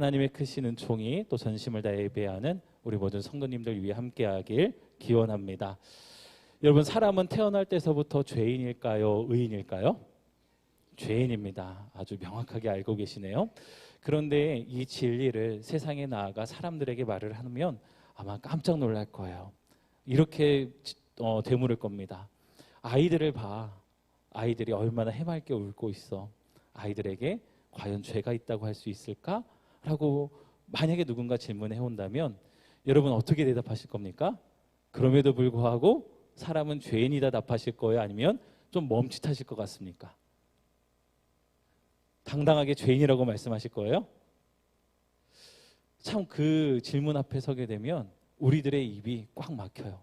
하나님의 크신 은총이 또 전심을 다해 예배하는 우리 모든 성도님들 위해 함께하길 기원합니다. 여러분, 사람은 태어날 때서부터 죄인일까요? 의인일까요? 죄인입니다. 아주 명확하게 알고 계시네요. 그런데 이 진리를 세상에 나아가 사람들에게 말을 하면 아마 깜짝 놀랄 거예요. 이렇게 되물을 겁니다. 아이들을 봐. 아이들이 얼마나 해맑게 울고 있어. 아이들에게 과연 죄가 있다고 할 수 있을까? 라고 만약에 누군가 질문해 온다면 여러분 어떻게 대답하실 겁니까? 그럼에도 불구하고 사람은 죄인이다 답하실 거예요? 아니면 좀 멈칫하실 것 같습니까? 당당하게 죄인이라고 말씀하실 거예요? 참 그 질문 앞에 서게 되면 우리들의 입이 꽉 막혀요.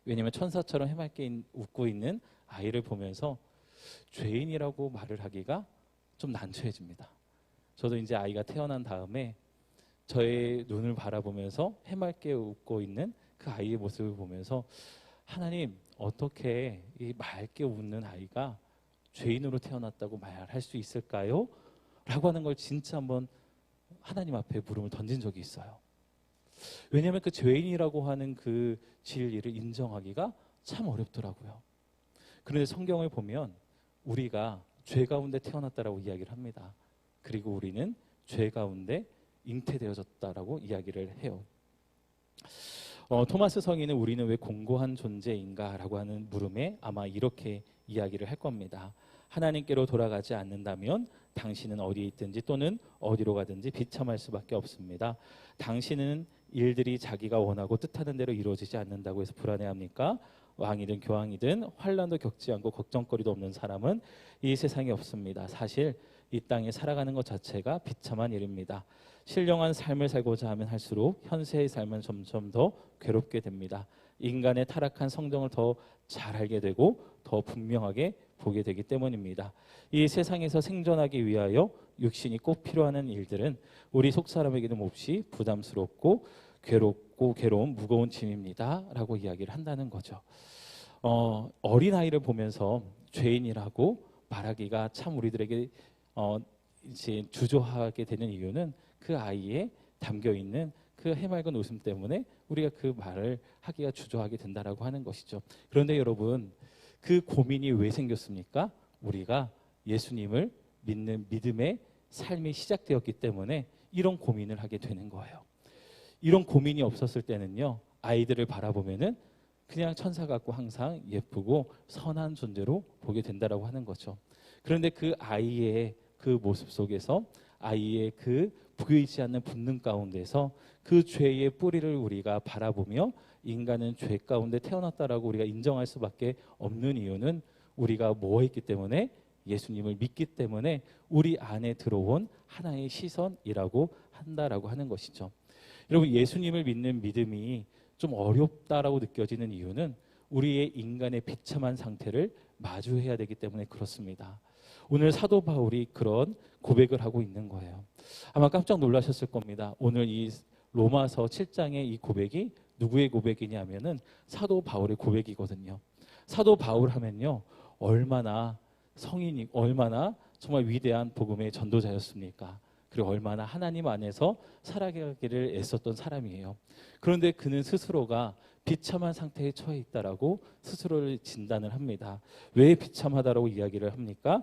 왜냐하면 천사처럼 해맑게 웃고 있는 아이를 보면서 죄인이라고 말을 하기가 좀 난처해집니다. 저도 이제 아이가 태어난 다음에 저의 눈을 바라보면서 해맑게 웃고 있는 그 아이의 모습을 보면서 하나님, 어떻게 이 맑게 웃는 아이가 죄인으로 태어났다고 말할 수 있을까요? 라고 하는 걸 진짜 한번 하나님 앞에 물음을 던진 적이 있어요. 왜냐하면 그 죄인이라고 하는 그 진리를 인정하기가 참 어렵더라고요. 그런데 성경을 보면 우리가 죄 가운데 태어났다라고 이야기를 합니다. 그리고 우리는 죄 가운데 잉태되어졌다라고 이야기를 해요. 토마스 성인은 우리는 왜 공고한 존재인가라고 하는 물음에 아마 이렇게 이야기를 할 겁니다. 하나님께로 돌아가지 않는다면 당신은 어디에 있든지 또는 어디로 가든지 비참할 수밖에 없습니다. 당신은 일들이 자기가 원하고 뜻하는 대로 이루어지지 않는다고 해서 불안해합니까? 왕이든 교황이든 환난도 겪지 않고 걱정거리도 없는 사람은 이 세상에 없습니다. 사실 이 땅에 살아가는 것 자체가 비참한 일입니다. 신령한 삶을 살고자 하면 할수록 현세의 삶은 점점 더 괴롭게 됩니다. 인간의 타락한 성정을 더 잘 알게 되고 더 분명하게 보게 되기 때문입니다. 이 세상에서 생존하기 위하여 육신이 꼭 필요한 일들은 우리 속사람에게도 몹시 부담스럽고 괴롭고 괴로운 무거운 짐입니다 라고 이야기를 한다는 거죠. 어린아이를 보면서 죄인이라고 말하기가 참 우리들에게 이제 주저하게 되는 이유는 그 아이에 담겨있는 그 해맑은 웃음 때문에 우리가 그 말을 하기가 주저하게 된다라고 하는 것이죠. 그런데 여러분, 그 고민이 왜 생겼습니까? 우리가 예수님을 믿는 믿음의 삶이 시작되었기 때문에 이런 고민을 하게 되는 거예요. 이런 고민이 없었을 때는요, 아이들을 바라보면은 그냥 천사 같고 항상 예쁘고 선한 존재로 보게 된다라고 하는 거죠. 그런데 그 아이의 그 모습 속에서 아이의 그 보이지 않는 본능 가운데서 그 죄의 뿌리를 우리가 바라보며 인간은 죄 가운데 태어났다라고 우리가 인정할 수밖에 없는 이유는 우리가 뭐 했기 때문에? 예수님을 믿기 때문에 우리 안에 들어온 하나의 시선이라고 한다라고 하는 것이죠. 여러분, 예수님을 믿는 믿음이 좀 어렵다라고 느껴지는 이유는 우리의 인간의 비참한 상태를 마주해야 되기 때문에 그렇습니다. 오늘 사도 바울이 그런 고백을 하고 있는 거예요. 아마 깜짝 놀라셨을 겁니다. 오늘 이 로마서 7장의 이 고백이 누구의 고백이냐면은 사도 바울의 고백이거든요. 사도 바울 하면요, 얼마나 성인이, 얼마나 정말 위대한 복음의 전도자였습니까? 그리고 얼마나 하나님 안에서 살아가기를 애썼던 사람이에요. 그런데 그는 스스로가 비참한 상태에 처해 있다라고 스스로를 진단을 합니다. 왜 비참하다라고 이야기를 합니까?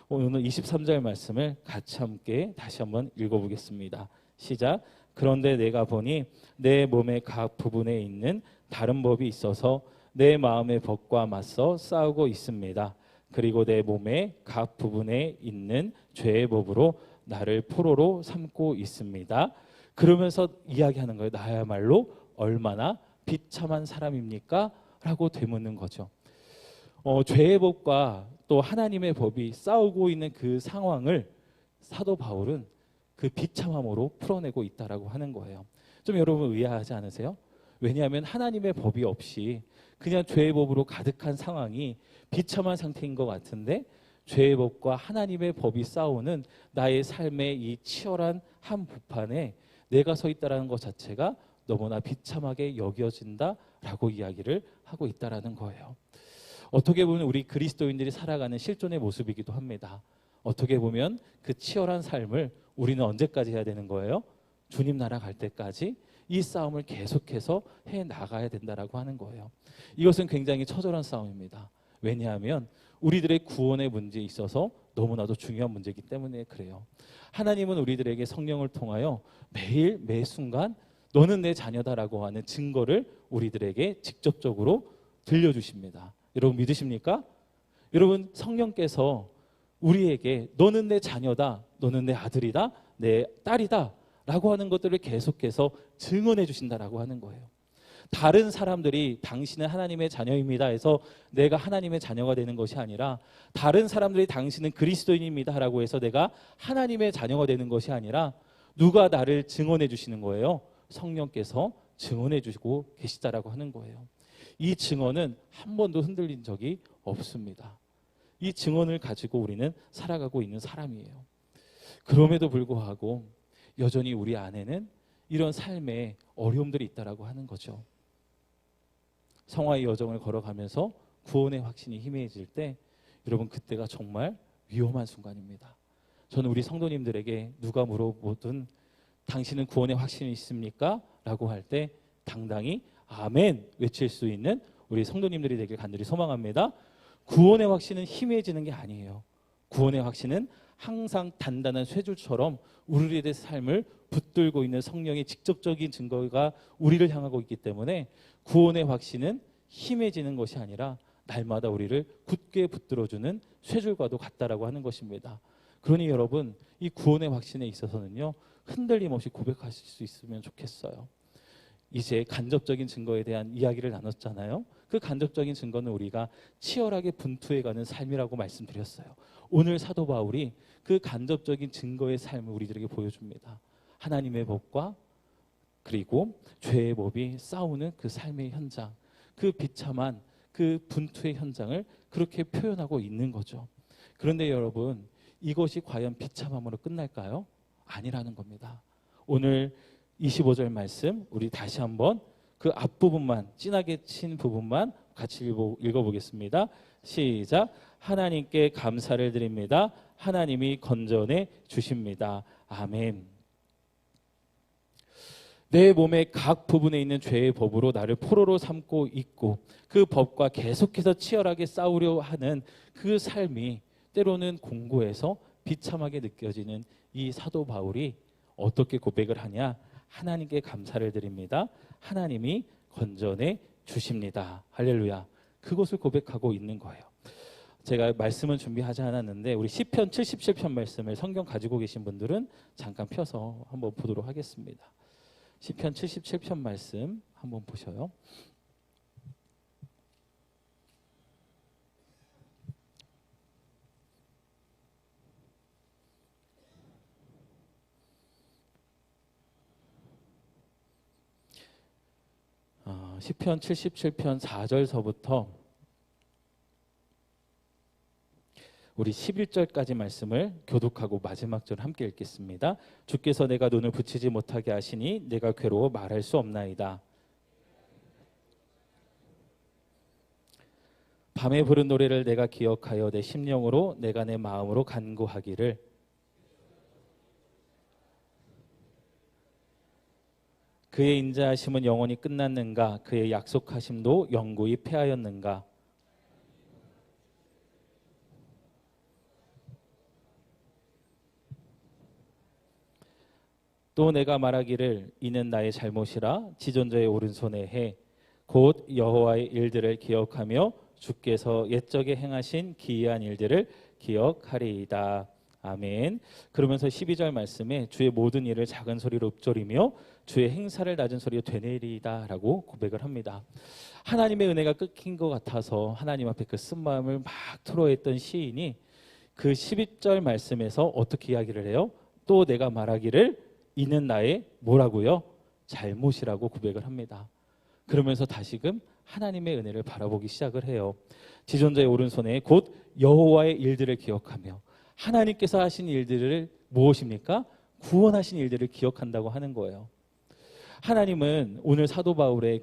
오늘 23절 말씀을 같이 함께 다시 한번 읽어보겠습니다. 시작. 그런데 내가 보니 내 몸의 각 부분에 있는 다른 법이 있어서 내 마음의 법과 맞서 싸우고 있습니다. 그리고 내 몸의 각 부분에 있는 죄의 법으로 나를 포로로 삼고 있습니다. 그러면서 이야기하는 거예요. 나야말로 얼마나 비참한 사람입니까? 라고 되묻는 거죠. 죄의 법과 또 하나님의 법이 싸우고 있는 그 상황을 사도 바울은 그 비참함으로 풀어내고 있다라고 하는 거예요. 좀 여러분 의아하지 않으세요? 왜냐하면 하나님의 법이 없이 그냥 죄의 법으로 가득한 상황이 비참한 상태인 것 같은데 죄의 법과 하나님의 법이 싸우는 나의 삶의 이 치열한 한복판에 내가 서 있다라는 것 자체가 너무나 비참하게 여겨진다라고 이야기를 하고 있다라는 거예요. 어떻게 보면 우리 그리스도인들이 살아가는 실존의 모습이기도 합니다. 어떻게 보면 그 치열한 삶을 우리는 언제까지 해야 되는 거예요? 주님 나라 갈 때까지 이 싸움을 계속해서 해 나가야 된다라고 하는 거예요. 이것은 굉장히 처절한 싸움입니다. 왜냐하면 우리들의 구원의 문제에 있어서 너무나도 중요한 문제이기 때문에 그래요. 하나님은 우리들에게 성령을 통하여 매일 매 순간 너는 내 자녀다라고 하는 증거를 우리들에게 직접적으로 들려주십니다. 여러분 믿으십니까? 여러분 성령께서 우리에게 너는 내 자녀다, 너는 내 아들이다, 내 딸이다 라고 하는 것들을 계속해서 증언해 주신다라고 하는 거예요. 다른 사람들이 당신은 하나님의 자녀입니다 해서 내가 하나님의 자녀가 되는 것이 아니라, 다른 사람들이 당신은 그리스도인입니다 라고 해서 내가 하나님의 자녀가 되는 것이 아니라, 누가 나를 증언해 주시는 거예요? 성령께서 증언해 주시고 계시다라고 하는 거예요. 이 증언은 한 번도 흔들린 적이 없습니다. 이 증언을 가지고 우리는 살아가고 있는 사람이에요. 그럼에도 불구하고 여전히 우리 안에는 이런 삶의 어려움들이 있다라고 하는 거죠. 성화의 여정을 걸어가면서 구원의 확신이 희미해질 때, 여러분 그때가 정말 위험한 순간입니다. 저는 우리 성도님들에게 누가 물어보든 당신은 구원의 확신이 있습니까? 라고 할 때 당당히 아멘 외칠 수 있는 우리 성도님들이 되길 간절히 소망합니다. 구원의 확신은 희미해지는 게 아니에요. 구원의 확신은 항상 단단한 쇠줄처럼 우리들의 삶을 붙들고 있는 성령의 직접적인 증거가 우리를 향하고 있기 때문에 구원의 확신은 희미해지는 것이 아니라 날마다 우리를 굳게 붙들어주는 쇠줄과도 같다라고 하는 것입니다. 그러니 여러분 이 구원의 확신에 있어서는요 흔들림 없이 고백하실 수 있으면 좋겠어요. 이제 간접적인 증거에 대한 이야기를 나눴잖아요. 그 간접적인 증거는 우리가 치열하게 분투해가는 삶이라고 말씀드렸어요. 오늘 사도 바울이 그 간접적인 증거의 삶을 우리들에게 보여줍니다. 하나님의 법과 그리고 죄의 법이 싸우는 그 삶의 현장, 그 비참한 그 분투의 현장을 그렇게 표현하고 있는 거죠. 그런데 여러분 이것이 과연 비참함으로 끝날까요? 아니라는 겁니다. 오늘 25절 말씀 우리 다시 한번 그 앞부분만 진하게 친 부분만 같이 읽어보겠습니다. 시작. 하나님께 감사를 드립니다. 하나님이 건져내 주십니다. 아멘. 내 몸의 각 부분에 있는 죄의 법으로 나를 포로로 삼고 있고 그 법과 계속해서 치열하게 싸우려 하는 그 삶이 때로는 공고해서 비참하게 느껴지는 이 사도 바울이 어떻게 고백을 하냐? 하나님께 감사를 드립니다. 하나님이 건져내 주십니다. 할렐루야. 그것을 고백하고 있는 거예요. 제가 말씀은 준비하지 않았는데 우리 시편 77편 말씀을 성경 가지고 계신 분들은 잠깐 펴서 한번 보도록 하겠습니다. 시편 77편 말씀 한번 보셔요. 시편 77편 4절서부터 우리 11절까지 말씀을 교독하고 마지막 절 함께 읽겠습니다. 주께서 내가 눈을 붙이지 못하게 하시니 내가 괴로워 말할 수 없나이다. 밤에 부른 노래를 내가 기억하여 내 심령으로 내가 내 마음으로 간구하기를 그의 인자하심은 영원히 끝났는가 그의 약속하심도 영구히 패하였는가. 또 내가 말하기를 이는 나의 잘못이라 지존자의 오른손에 해 곧 여호와의 일들을 기억하며 주께서 옛적에 행하신 기이한 일들을 기억하리이다. 아멘. 그러면서 12절 말씀에 주의 모든 일을 작은 소리로 읊조리며 주의 행사를 낮은 소리로 되뇌리이다 라고 고백을 합니다. 하나님의 은혜가 끊긴 것 같아서 하나님 앞에 그 쓴 마음을 막 토로했던 시인이 그 12절 말씀에서 어떻게 이야기를 해요? 또 내가 말하기를 이는 나의 뭐라고요? 잘못이라고 고백을 합니다. 그러면서 다시금 하나님의 은혜를 바라보기 시작을 해요. 지존자의 오른손에 곧 여호와의 일들을 기억하며 하나님께서 하신 일들을 무엇입니까? 구원하신 일들을 기억한다고 하는 거예요. 하나님은 오늘 사도 바울의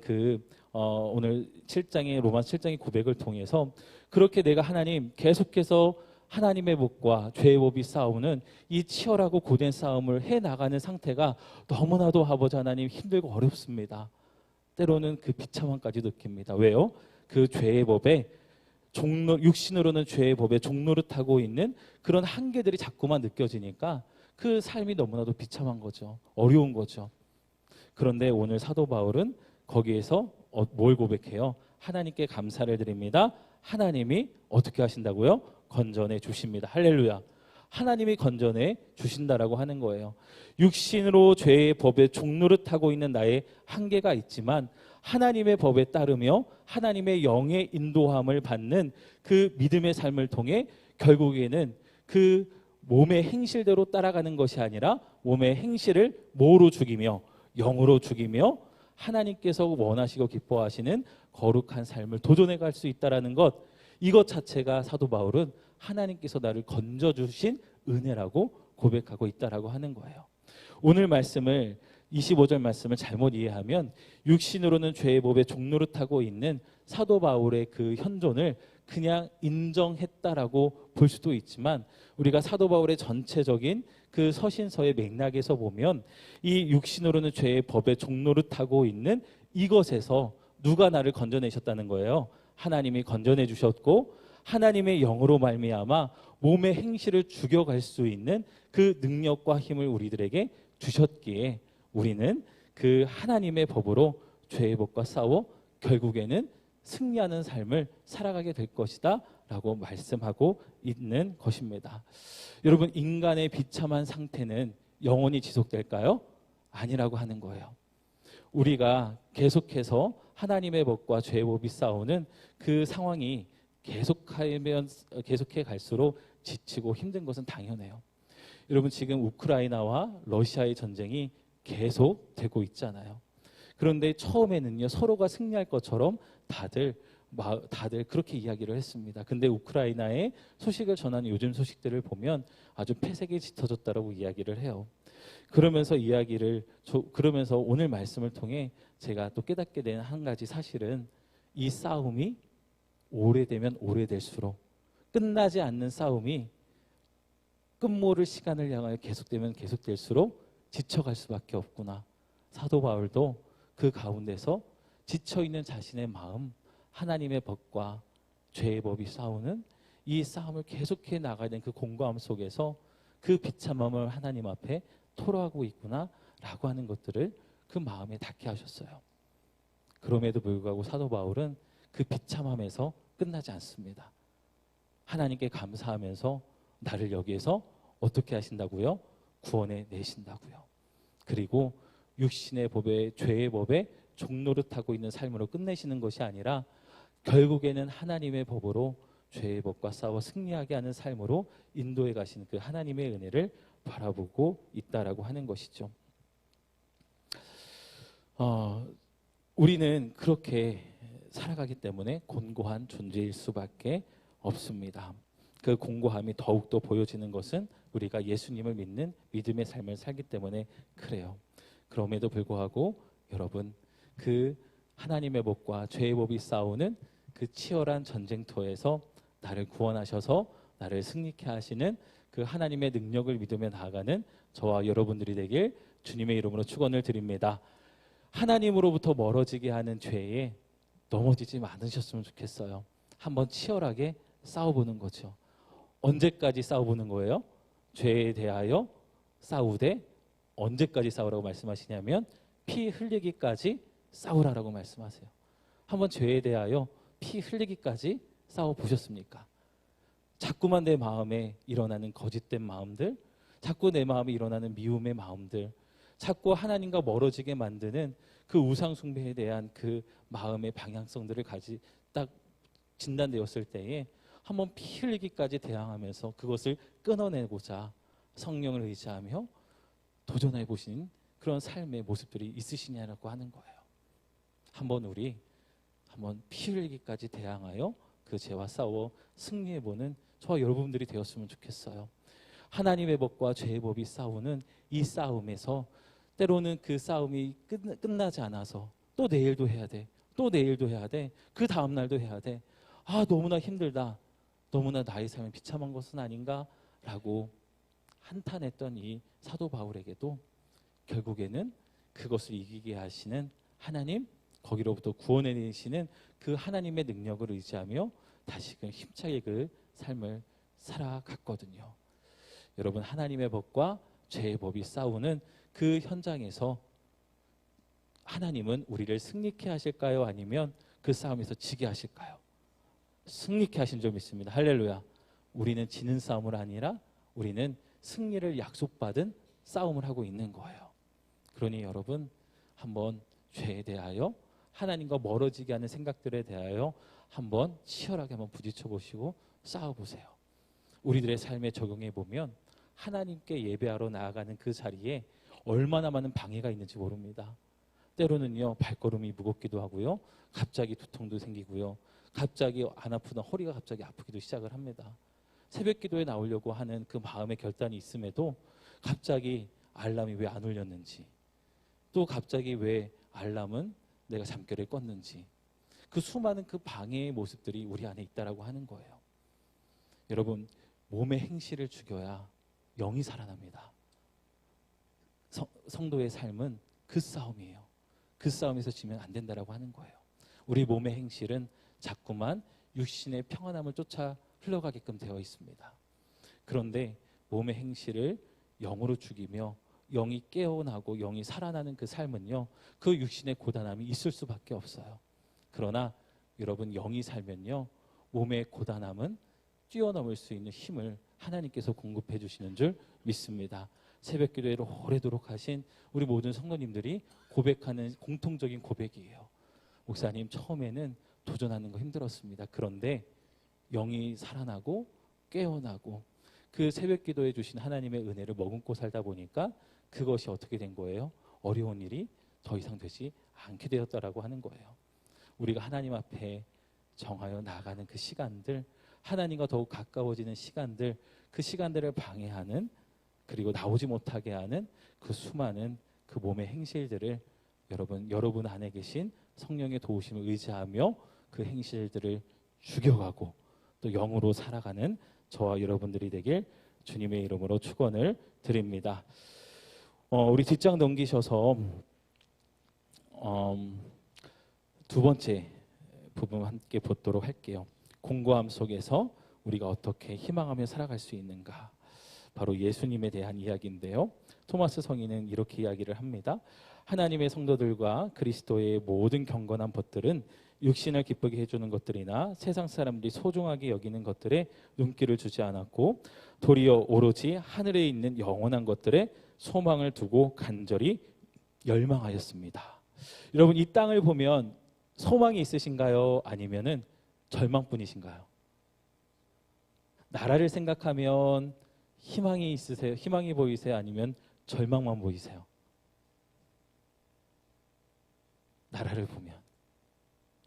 오늘 7장의 로마서 7장의 고백을 통해서 그렇게 내가 하나님 계속해서 하나님의 법과 죄의 법이 싸우는 이 치열하고 고된 싸움을 해나가는 상태가 너무나도 아버지 하나님 힘들고 어렵습니다. 때로는 그 비참함까지 느낍니다. 왜요? 그 죄의 법에 육신으로는 죄의 법에 종노릇하고 있는 그런 한계들이 자꾸만 느껴지니까 그 삶이 너무나도 비참한 거죠. 어려운 거죠. 그런데 오늘 사도 바울은 거기에서 뭘 고백해요? 하나님께 감사를 드립니다. 하나님이 어떻게 하신다고요? 건전해 주십니다. 할렐루야. 하나님이 건전해 주신다라고 하는 거예요. 육신으로 죄의 법에 종노릇하고 있는 나의 한계가 있지만 하나님의 법에 따르며 하나님의 영의 인도함을 받는 그 믿음의 삶을 통해 결국에는 그 몸의 행실대로 따라가는 것이 아니라 몸의 행실을 뭐로 죽이며 영으로 죽이며 하나님께서 원하시고 기뻐하시는 거룩한 삶을 도전해 갈 수 있다라는 것, 이것 자체가 사도 바울은 하나님께서 나를 건져주신 은혜라고 고백하고 있다라고 하는 거예요. 오늘 말씀을 25절 말씀을 잘못 이해하면 육신으로는 죄의 법에 종노릇하고 있는 사도 바울의 그 현존을 그냥 인정했다라고 볼 수도 있지만 우리가 사도 바울의 전체적인 그 서신서의 맥락에서 보면 이 육신으로는 죄의 법에 종노릇하고 있는 이것에서 누가 나를 건져내셨다는 거예요. 하나님이 건져내 주셨고 하나님의 영으로 말미암아 몸의 행실을 죽여갈 수 있는 그 능력과 힘을 우리들에게 주셨기에 우리는 그 하나님의 법으로 죄의 법과 싸워 결국에는 승리하는 삶을 살아가게 될 것이다 라고 말씀하고 있는 것입니다. 여러분, 인간의 비참한 상태는 영원히 지속될까요? 아니라고 하는 거예요. 우리가 계속해서 하나님의 법과 죄의 법이 싸우는 그 상황이 계속해 갈수록 지치고 힘든 것은 당연해요. 여러분, 지금 우크라이나와 러시아의 전쟁이 계속되고 있잖아요. 그런데 처음에는요, 서로가 승리할 것처럼 다들 그렇게 이야기를 했습니다. 근데 우크라이나의 소식을 전하는 요즘 소식들을 보면 아주 폐색이 짙어졌다라고 이야기를 해요. 그러면서 오늘 말씀을 통해 제가 또 깨닫게 된 한 가지 사실은 이 싸움이 오래되면 오래될수록 끝나지 않는 싸움이 끝모를 시간을 향하여 계속되면 계속될수록 지쳐갈 수밖에 없구나. 사도 바울도 그 가운데서 지쳐있는 자신의 마음, 하나님의 법과 죄의 법이 싸우는 이 싸움을 계속해 나가야 되는 그 공고함 속에서 그 비참함을 하나님 앞에 토로하고 있구나 라고 하는 것들을 그 마음에 닿게 하셨어요. 그럼에도 불구하고 사도 바울은 그 비참함에서 끝나지 않습니다. 하나님께 감사하면서 나를 여기에서 어떻게 하신다고요? 구원해 내신다고요. 그리고 육신의 법에, 죄의 법에 종노릇하고 있는 삶으로 끝내시는 것이 아니라 결국에는 하나님의 법으로 죄의 법과 싸워 승리하게 하는 삶으로 인도해 가시는 그 하나님의 은혜를 바라보고 있다라고 하는 것이죠. 우리는 그렇게 살아가기 때문에 곤고한 존재일 수밖에 없습니다. 그 공고함이 더욱더 보여지는 것은 우리가 예수님을 믿는 믿음의 삶을 살기 때문에 그래요. 그럼에도 불구하고 여러분, 그 하나님의 법과 죄의 법이 싸우는 그 치열한 전쟁터에서 나를 구원하셔서 나를 승리케 하시는 그 하나님의 능력을 믿으며 나아가는 저와 여러분들이 되길 주님의 이름으로 축원을 드립니다. 하나님으로부터 멀어지게 하는 죄에 넘어지지 않으셨으면 좋겠어요. 한번 치열하게 싸워보는 거죠. 언제까지 싸워보는 거예요? 죄에 대하여 싸우되 언제까지 싸우라고 말씀하시냐면 피 흘리기까지 싸우라라고 말씀하세요. 한번 죄에 대하여 피 흘리기까지 싸워보셨습니까? 자꾸만 내 마음에 일어나는 거짓된 마음들, 자꾸 내 마음에 일어나는 미움의 마음들, 자꾸 하나님과 멀어지게 만드는 그 우상 숭배에 대한 그 마음의 방향성들을 딱 진단되었을 때에 한번 피 흘리기까지 대항하면서 그것을 끊어내고자 성령을 의지하며 도전해 보신 그런 삶의 모습들이 있으시냐고 하는 거예요. 한번 피 흘리기까지 대항하여 그 죄와 싸워 승리해보는 저와 여러분들이 되었으면 좋겠어요. 하나님의 법과 죄의 법이 싸우는 이 싸움에서 때로는 그 싸움이 끝나지 않아서 또 내일도 해야 돼. 또 내일도 해야 돼. 그 다음날도 해야 돼. 아, 너무나 힘들다. 너무나 나의 삶이 비참한 것은 아닌가라고 한탄했던 이 사도 바울에게도 결국에는 그것을 이기게 하시는 하나님, 거기로부터 구원해내시는 그 하나님의 능력을 의지하며 다시금 힘차게 그 삶을 살아갔거든요. 여러분, 하나님의 법과 죄의 법이 싸우는 그 현장에서 하나님은 우리를 승리케 하실까요? 아니면 그 싸움에서 지게 하실까요? 승리케 하신 줄 믿습니다. 할렐루야. 우리는 지는 싸움을 아니라 우리는 승리를 약속받은 싸움을 하고 있는 거예요. 그러니 여러분, 한번 죄에 대하여, 하나님과 멀어지게 하는 생각들에 대하여 한번 치열하게 한번 부딪혀 보시고 싸워 보세요. 우리들의 삶에 적용해 보면 하나님께 예배하러 나아가는 그 자리에 얼마나 많은 방해가 있는지 모릅니다. 때로는요, 발걸음이 무겁기도 하고요, 갑자기 두통도 생기고요, 갑자기 안 아프던 허리가 갑자기 아프기도 시작을 합니다. 새벽 기도에 나오려고 하는 그 마음의 결단이 있음에도 갑자기 알람이 왜 안 울렸는지, 또 갑자기 왜 알람은 내가 잠결에 껐는지, 그 수많은 그 방해의 모습들이 우리 안에 있다라고 하는 거예요. 여러분, 몸의 행실을 죽여야 영이 살아납니다. 성도의 삶은 그 싸움이에요. 그 싸움에서 지면 안 된다라고 하는 거예요. 우리 몸의 행실은 자꾸만 육신의 평안함을 쫓아 흘러가게끔 되어 있습니다. 그런데 몸의 행실을 영으로 죽이며 영이 깨어나고 영이 살아나는 그 삶은요, 그 육신의 고단함이 있을 수밖에 없어요. 그러나 여러분, 영이 살면요, 몸의 고단함은 뛰어넘을 수 있는 힘을 하나님께서 공급해 주시는 줄 믿습니다. 새벽 기도회를 오래도록 하신 우리 모든 성도님들이 고백하는 공통적인 고백이에요. 목사님, 처음에는 도전하는 거 힘들었습니다. 그런데 영이 살아나고 깨어나고 그 새벽 기도해 주신 하나님의 은혜를 머금고 살다 보니까 그것이 어떻게 된 거예요? 어려운 일이 더 이상 되지 않게 되었다라고 하는 거예요. 우리가 하나님 앞에 정하여 나아가는 그 시간들, 하나님과 더욱 가까워지는 시간들, 그 시간들을 방해하는, 그리고 나오지 못하게 하는 그 수많은 그 몸의 행실들을 여러분 안에 계신 성령의 도우심을 의지하며 그 행실들을 죽여가고 또 영으로 살아가는 저와 여러분들이 되길 주님의 이름으로 축원을 드립니다. 우리 뒷장 넘기셔서 두 번째 부분 함께 보도록 할게요. 공고함 속에서 우리가 어떻게 희망하며 살아갈 수 있는가. 바로 예수님에 대한 이야기인데요. 토마스 성인은 이렇게 이야기를 합니다. 하나님의 성도들과 그리스도의 모든 경건한 것들은 육신을 기쁘게 해주는 것들이나 세상 사람들이 소중하게 여기는 것들에 눈길을 주지 않았고 도리어 오로지 하늘에 있는 영원한 것들에 소망을 두고 간절히 열망하였습니다. 여러분, 이 땅을 보면 소망이 있으신가요? 아니면은 절망뿐이신가요? 나라를 생각하면 희망이 있으세요? 희망이 보이세요? 아니면 절망만 보이세요? 나라를 보면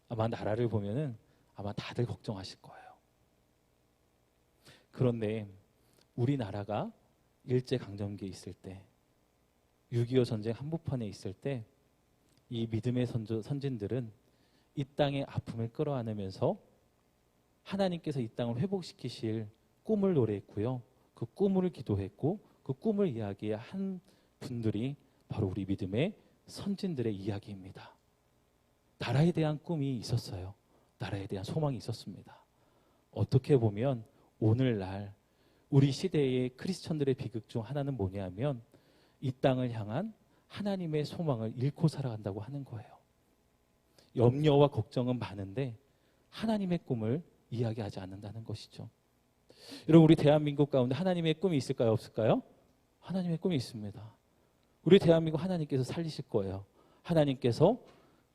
나라를 보면은 아마 다들 걱정하실 거예요. 그런데 우리나라가 일제강점기에 있을 때, 6.25 전쟁 한복판에 있을 때 이 믿음의 선진들은 이 땅의 아픔을 끌어안으면서 하나님께서 이 땅을 회복시키실 꿈을 노래했고요. 그 꿈을 기도했고 그 꿈을 이야기한 분들이 바로 우리 믿음의 선진들의 이야기입니다. 나라에 대한 꿈이 있었어요. 나라에 대한 소망이 있었습니다. 어떻게 보면 오늘날 우리 시대의 크리스천들의 비극 중 하나는 뭐냐면 이 땅을 향한 하나님의 소망을 잃고 살아간다고 하는 거예요. 염려와 걱정은 많은데 하나님의 꿈을 이야기하지 않는다는 것이죠. 여러분, 우리 대한민국 가운데 하나님의 꿈이 있을까요? 없을까요? 하나님의 꿈이 있습니다. 우리 대한민국 하나님께서 살리실 거예요. 하나님께서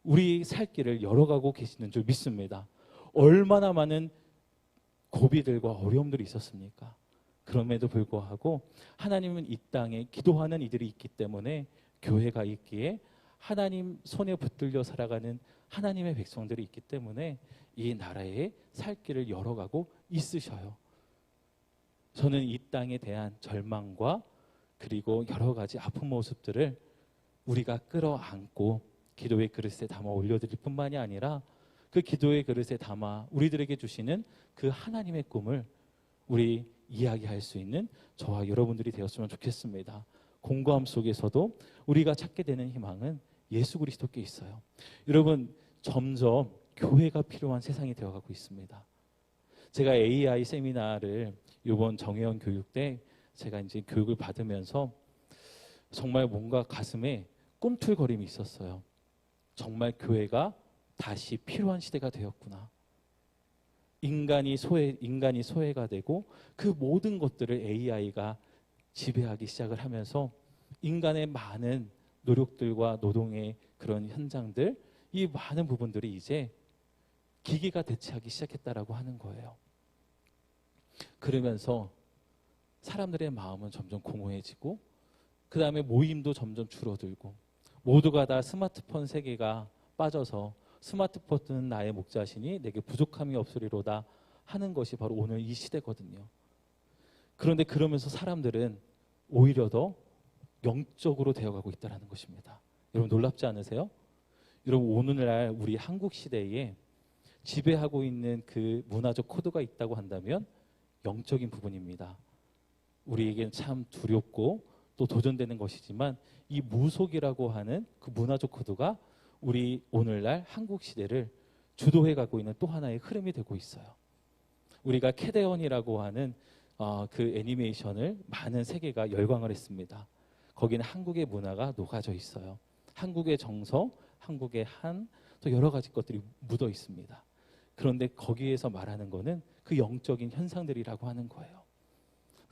우리 살 길을 열어가고 계시는 줄 믿습니다. 얼마나 많은 고비들과 어려움들이 있었습니까? 그럼에도 불구하고 하나님은 이 땅에 기도하는 이들이 있기 때문에 교회가 있기에 하나님 손에 붙들려 살아가는 하나님의 백성들이 있기 때문에 이 나라에 살 길을 열어가고 있으셔요. 저는 이 땅에 대한 절망과 그리고 여러 가지 아픈 모습들을 우리가 끌어안고 기도의 그릇에 담아 올려드릴 뿐만이 아니라 그 기도의 그릇에 담아 우리들에게 주시는 그 하나님의 꿈을 우리 이야기할 수 있는 저와 여러분들이 되었으면 좋겠습니다. 공고함 속에서도 우리가 찾게 되는 희망은 예수 그리스도께 있어요. 여러분, 점점 교회가 필요한 세상이 되어가고 있습니다. 제가 AI 세미나를 이번 정혜원 교육 때 제가 이제 교육을 받으면서 정말 뭔가 가슴에 꿈틀거림이 있었어요. 정말 교회가 다시 필요한 시대가 되었구나. 인간이 소외가 되고 그 모든 것들을 AI가 지배하기 시작을 하면서 인간의 많은 노력들과 노동의 그런 현장들, 이 많은 부분들이 이제 기계가 대체하기 시작했다라고 하는 거예요. 그러면서 사람들의 마음은 점점 공허해지고 그 다음에 모임도 점점 줄어들고 모두가 다 스마트폰 세계가 빠져서 스마트폰은 나의 목자시니 내게 부족함이 없으리로다 하는 것이 바로 오늘 이 시대거든요. 그런데 그러면서 사람들은 오히려 더 영적으로 되어가고 있다는 것입니다. 여러분 놀랍지 않으세요? 여러분 오늘날 우리 한국 시대에 지배하고 있는 그 문화적 코드가 있다고 한다면 영적인 부분입니다. 우리에겐 참 두렵고 또 도전되는 것이지만 이 무속이라고 하는 그 문화적 코드가 우리 오늘날 한국 시대를 주도해 가고 있는 또 하나의 흐름이 되고 있어요. 우리가 캐데언이라고 하는 그 애니메이션을 많은 세계가 열광을 했습니다. 거기는 한국의 문화가 녹아져 있어요. 한국의 정서, 한국의 또 여러 가지 것들이 묻어 있습니다. 그런데 거기에서 말하는 거는 그 영적인 현상들이라고 하는 거예요.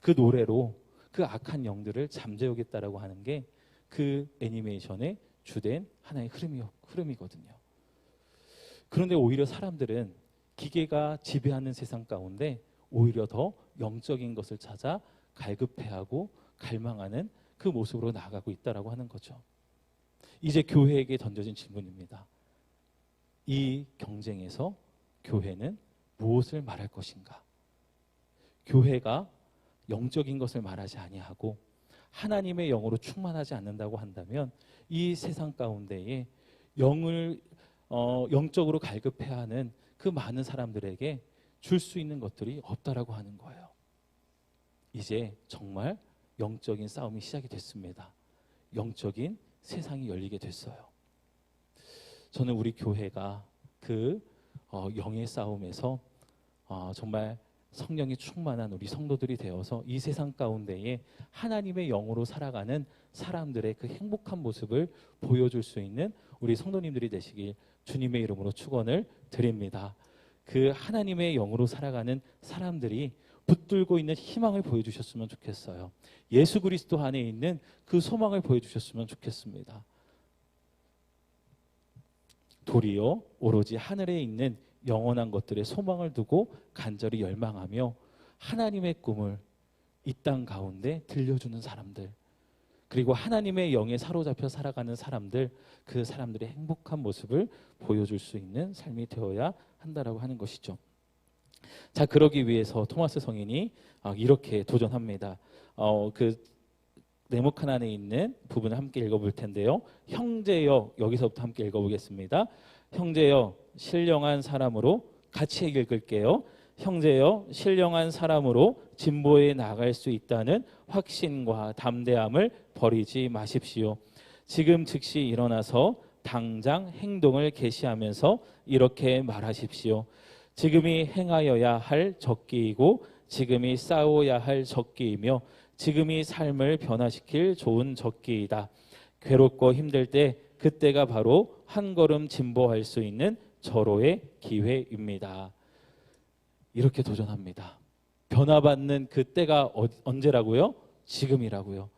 그 노래로 그 악한 영들을 잠재우겠다라고 하는 게 그 애니메이션의 주된 하나의 흐름이거든요. 그런데 오히려 사람들은 기계가 지배하는 세상 가운데 오히려 더 영적인 것을 찾아 갈급해하고 갈망하는 그 모습으로 나아가고 있다라고 하는 거죠. 이제 교회에게 던져진 질문입니다. 이 경쟁에서 교회는 무엇을 말할 것인가? 교회가 영적인 것을 말하지 아니하고 하나님의 영으로 충만하지 않는다고 한다면 이 세상 가운데에 영적으로 갈급해하는 그 많은 사람들에게 줄 수 있는 것들이 없다라고 하는 거예요. 이제 정말 영적인 싸움이 시작이 됐습니다. 영적인 세상이 열리게 됐어요. 저는 우리 교회가 그 영의 싸움에서 정말 성령이 충만한 우리 성도들이 되어서 이 세상 가운데에 하나님의 영으로 살아가는 사람들의 그 행복한 모습을 보여줄 수 있는 우리 성도님들이 되시길 주님의 이름으로 축원을 드립니다. 그 하나님의 영으로 살아가는 사람들이 붙들고 있는 희망을 보여주셨으면 좋겠어요. 예수 그리스도 안에 있는 그 소망을 보여주셨으면 좋겠습니다. 도리어 오로지 하늘에 있는 영원한 것들의 소망을 두고 간절히 열망하며 하나님의 꿈을 이 땅 가운데 들려주는 사람들, 그리고 하나님의 영에 사로잡혀 살아가는 사람들, 그 사람들의 행복한 모습을 보여줄 수 있는 삶이 되어야 한다라고 하는 것이죠. 자, 그러기 위해서 토마스 성인이 이렇게 도전합니다. 그 네모칸 안에 있는 부분을 함께 읽어볼 텐데요. 형제여, 여기서부터 함께 읽어보겠습니다. 형제여, 신령한 사람으로 같이 읽을게요. 형제여, 신령한 사람으로 진보에 나갈 수 있다는 확신과 담대함을 버리지 마십시오. 지금 즉시 일어나서 당장 행동을 개시하면서 이렇게 말하십시오. 지금이 행하여야 할 적기이고 지금이 싸워야 할 적기이며 지금이 삶을 변화시킬 좋은 적기이다. 괴롭고 힘들 때 그때가 바로 한 걸음 진보할 수 있는 절호의 기회입니다. 이렇게 도전합니다. 변화받는 그 때가 언제라고요? 지금이라고요.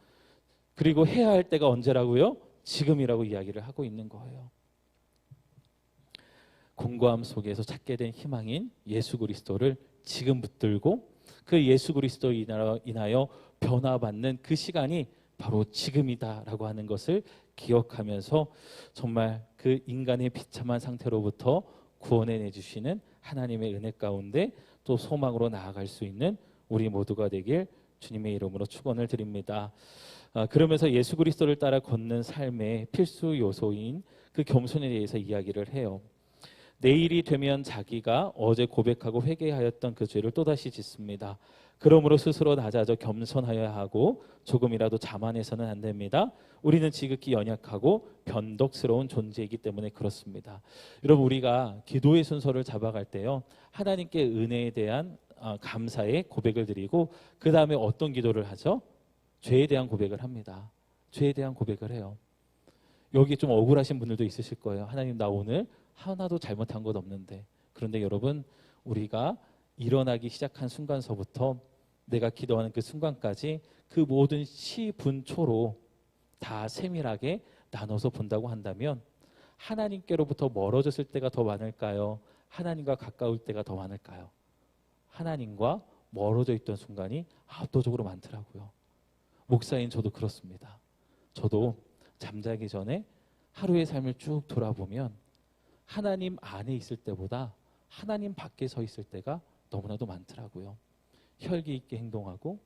그리고 해야 할 때가 언제라고요? 지금이라고 이야기를 하고 있는 거예요. 공고함 속에서 찾게 된 희망인 예수 그리스도를 지금 붙들고 그 예수 그리스도 인하여 변화받는 그 시간이 바로 지금이다라고 하는 것을 기억하면서 정말 그 인간의 비참한 상태로부터 구원해 주시는 하나님의 은혜 가운데 또 소망으로 나아갈 수 있는 우리 모두가 되길 주님의 이름으로 축원을 드립니다. 그러면서 예수 그리스도를 따라 걷는 삶의 필수 요소인 그 겸손에 대해서 이야기를 해요. 내일이 되면 자기가 어제 고백하고 회개하였던 그 죄를 또다시 짓습니다. 그러므로 스스로 낮아져 겸손하여야 하고 조금이라도 자만해서는 안 됩니다. 우리는 지극히 연약하고 변덕스러운 존재이기 때문에 그렇습니다. 여러분, 우리가 기도의 순서를 잡아갈 때요, 하나님께 은혜에 대한 감사의 고백을 드리고 그 다음에 어떤 기도를 하죠? 죄에 대한 고백을 합니다. 죄에 대한 고백을 해요. 여기 좀 억울하신 분들도 있으실 거예요. 하나님, 나 오늘 하나도 잘못한 것 없는데. 그런데 여러분, 우리가 일어나기 시작한 순간서부터 내가 기도하는 그 순간까지 그 모든 시분초로 다 세밀하게 나눠서 본다고 한다면 하나님께로부터 멀어졌을 때가 더 많을까요? 하나님과 가까울 때가 더 많을까요? 하나님과 멀어져 있던 순간이 압도적으로 많더라고요. 목사인 저도 그렇습니다. 저도 잠자기 전에 하루의 삶을 쭉 돌아보면 하나님 안에 있을 때보다 하나님 밖에 서 있을 때가 너무나도 많더라고요. 혈기 있게 행동하고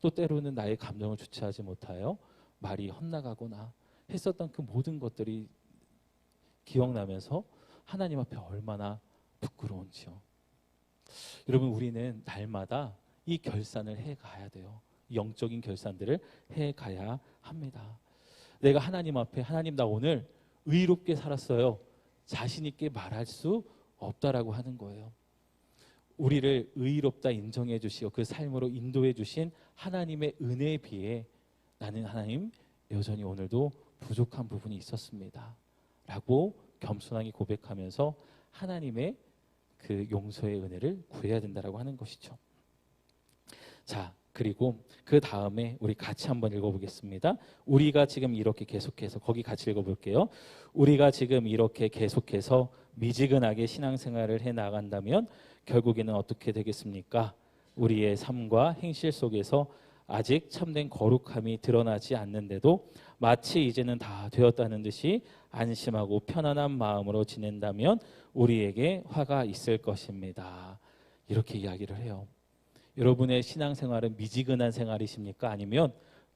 또 때로는 나의 감정을 주체하지 못하여 말이 헛나가거나 했었던 그 모든 것들이 기억나면서 하나님 앞에 얼마나 부끄러운지요. 여러분, 우리는 날마다 이 결산을 해가야 돼요. 영적인 결산들을 해가야 합니다. 내가 하나님 앞에, 하나님, 나 오늘 의롭게 살았어요, 자신 있게 말할 수 없다라고 하는 거예요. 우리를 의롭다 인정해 주시고 그 삶으로 인도해 주신 하나님의 은혜에 비해 나는 하나님 여전히 오늘도 부족한 부분이 있었습니다 라고 겸손하게 고백하면서 하나님의 그 용서의 은혜를 구해야 된다라고 하는 것이죠. 자, 그리고 그 다음에 우리 같이 한번 읽어보겠습니다. 우리가 지금 이렇게 계속해서, 거기 같이 읽어볼게요. 우리가 지금 이렇게 계속해서 미지근하게 신앙생활을 해나간다면 결국에는 어떻게 되겠습니까? 우리의 삶과 행실 속에서 아직 참된 거룩함이 드러나지 않는데도 마치 이제는 다 되었다는 듯이 안심하고 편안한 마음으로 지낸다면 우리에게 화가 있을 것입니다. 이렇게 이야기를 해요. 여러분의 신앙생활은 미지근한 생활이십니까? 아니면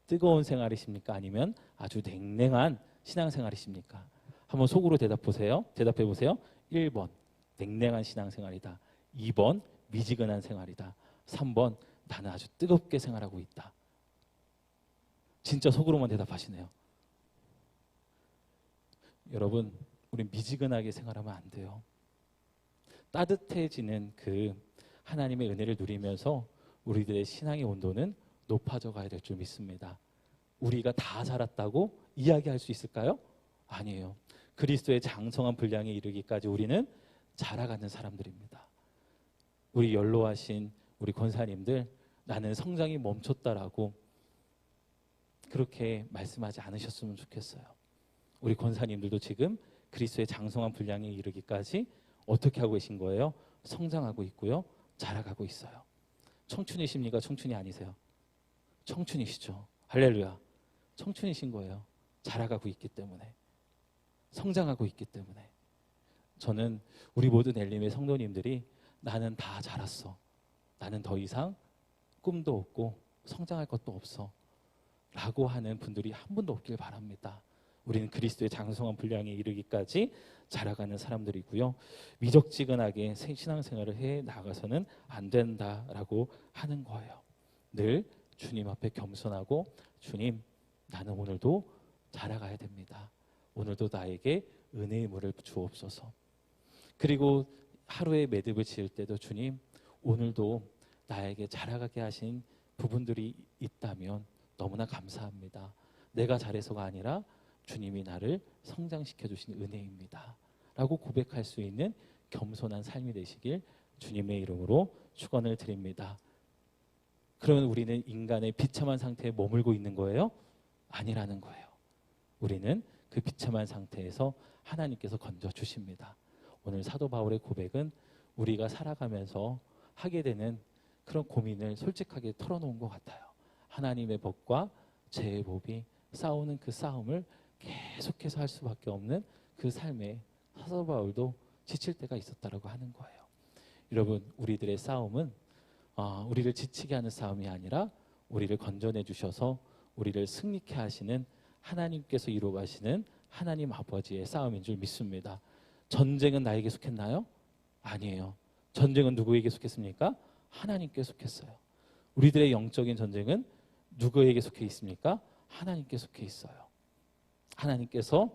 뜨거운 생활이십니까? 아니면 아주 냉랭한 신앙생활이십니까? 한번 속으로 대답해 보세요. 1번 냉랭한 신앙생활이다. 2번 미지근한 생활이다. 3번 나는 아주 뜨겁게 생활하고 있다. 진짜 속으로만 대답하시네요. 여러분, 우리 미지근하게 생활하면 안 돼요. 따뜻해지는 그 하나님의 은혜를 누리면서 우리들의 신앙의 온도는 높아져 가야 될 줄 믿습니다. 우리가 다 자랐다고 이야기할 수 있을까요? 아니에요. 그리스도의 장성한 분량에 이르기까지 우리는 자라가는 사람들입니다. 우리 연로하신 우리 권사님들, 나는 성장이 멈췄다라고 그렇게 말씀하지 않으셨으면 좋겠어요. 우리 권사님들도 지금 그리스도의 장성한 분량에 이르기까지 어떻게 하고 계신 거예요? 성장하고 있고요, 자라가고 있어요. 청춘이십니까? 청춘이 아니세요? 청춘이시죠. 할렐루야. 청춘이신 거예요. 자라가고 있기 때문에, 성장하고 있기 때문에. 저는 우리 모든 엘림의 성도님들이 나는 다 자랐어, 나는 더 이상 꿈도 없고 성장할 것도 없어 라고 하는 분들이 한 분도 없길 바랍니다. 우리는 그리스도의 장성한 분량에 이르기까지 자라가는 사람들이고요, 미적지근하게 신앙생활을 해 나가서는 안 된다라고 하는 거예요. 늘 주님 앞에 겸손하고, 주님, 나는 오늘도 자라가야 됩니다. 오늘도 나에게 은혜의 물을 주옵소서. 그리고 하루의 매듭을 지을 때도 주님, 오늘도 나에게 자라가게 하신 부분들이 있다면 너무나 감사합니다. 내가 잘해서가 아니라 주님이 나를 성장시켜 주신 은혜입니다 라고 고백할 수 있는 겸손한 삶이 되시길 주님의 이름으로 축원을 드립니다. 그러면 우리는 인간의 비참한 상태에 머물고 있는 거예요? 아니라는 거예요. 우리는 그 비참한 상태에서 하나님께서 건져주십니다. 오늘 사도 바울의 고백은 우리가 살아가면서 하게 되는 그런 고민을 솔직하게 털어놓은 것 같아요. 하나님의 법과 죄의 법이 싸우는 그 싸움을 계속해서 할 수밖에 없는 그 삶에 사도 바울도 지칠 때가 있었다라고 하는 거예요. 여러분, 우리들의 싸움은 우리를 지치게 하는 싸움이 아니라 우리를 건져내 주셔서 우리를 승리케 하시는 하나님께서 이루어 가시는 하나님 아버지의 싸움인 줄 믿습니다. 전쟁은 나에게 속했나요? 아니에요. 전쟁은 누구에게 속했습니까? 하나님께 속했어요. 우리들의 영적인 전쟁은 누구에게 속해 있습니까? 하나님께 속해 있어요. 하나님께서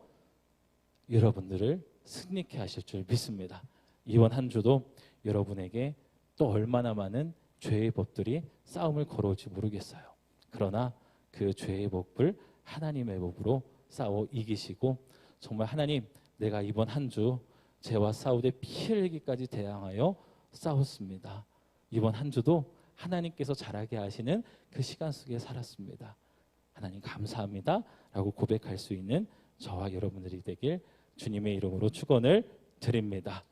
여러분들을 승리케 하실 줄 믿습니다. 이번 한 주도 여러분에게 또 얼마나 많은 죄의 법들이 싸움을 걸어올지 모르겠어요. 그러나 그 죄의 법을 하나님의 법으로 싸워 이기시고, 정말 하나님, 내가 이번 한 주 죄와 싸우되 피 흘리기까지 대항하여 싸웠습니다. 이번 한 주도 하나님께서 잘하게 하시는 그 시간 속에 살았습니다. 하나님 감사합니다 라고 고백할 수 있는 저와 여러분들이 되길 주님의 이름으로 축원을 드립니다.